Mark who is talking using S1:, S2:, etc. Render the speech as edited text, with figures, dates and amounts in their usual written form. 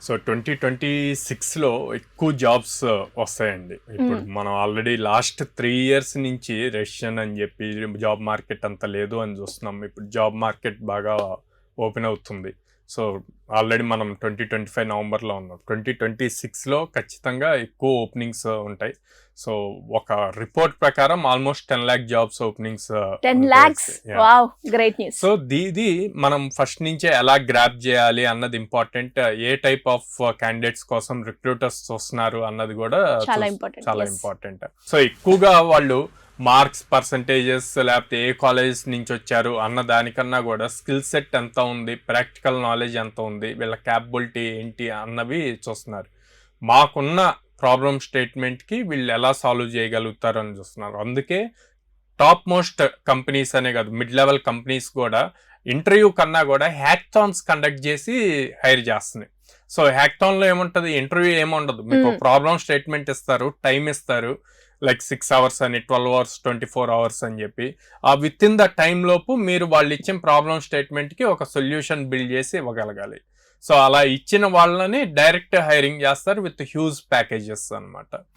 S1: So 2026లో ఎక్కువ jobs వస్తాయండి. ఇప్పుడు మనం ఆల్రెడీ లాస్ట్ 3 years నుంచి రెసిషన్ అని చెప్పి జాబ్ మార్కెట్ అంత లేదు అని చూస్తున్నాం. ఇప్పుడు జాబ్ మార్కెట్ బాగా ఓపెన్ అవుతుంది. సో ఆల్రెడీ మనం 2025 నవంబర్లో ఉన్నాం. 2026లో ఖచ్చితంగా ఎక్కువ ఓపెనింగ్స్ ఉంటాయి. సో ఒక రిపోర్ట్ ప్రకారం almost 10 lakh jobs openings
S2: 10 lakhs. Wow, great news.
S1: So ఇది మనం ఫస్ట్ నుంచే ఎలా గ్రాప్ చేయాలి అన్నది important. A type of candidates కోసం రిక్రూటర్స్ చూస్తున్నారు అన్నది కూడా
S2: చాలా
S1: చాలా
S2: ఇంపార్టెంట్.
S1: ఇంపార్టెంట్. సో ఎక్కువగా వాళ్ళు మార్క్స్, పర్సంటేజెస్, లేకపోతే ఏ కాలేజ్ నుంచి వచ్చారు అన్న దానికన్నా కూడా స్కిల్ సెట్ ఎంత ఉంది, ప్రాక్టికల్ నాలెడ్జ్ ఎంత ఉంది, వీళ్ళ క్యాపబిలిటీ ఏంటి అన్నవి చూస్తున్నారు. మాకున్న ప్రాబ్లమ్ స్టేట్మెంట్కి వీళ్ళు ఎలా సాల్వ్ చేయగలుగుతారు అని చూస్తున్నారు. అందుకే టాప్ మోస్ట్ కంపెనీస్ అనే కాదు, మిడ్ లెవెల్ కంపెనీస్ కూడా ఇంటర్వ్యూ కన్నా కూడా హ్యాక్థాన్స్ కండక్ట్ చేసి హైర్ చేస్తున్నాయి. సో హ్యాక్థాన్లో ఏముంటుంది, ఇంటర్వ్యూ ఏముండదు, మీకు ప్రాబ్లమ్ స్టేట్మెంట్ ఇస్తారు, టైం ఇస్తారు, లైక్ 6 hours అని, 12 hours, 24 hours అని చెప్పి ఆ విత్ ఇన్ ద టైం లోపు మీరు వాళ్ళు ఇచ్చిన ప్రాబ్లమ్ స్టేట్మెంట్కి ఒక సొల్యూషన్ బిల్డ్ చేసి ఇవ్వగలగాలి. సో అలా ఇచ్చిన వాళ్ళని డైరెక్ట్ హైరింగ్ చేస్తారు విత్ హ్యూజ్ ప్యాకేజెస్ అన్నమాట.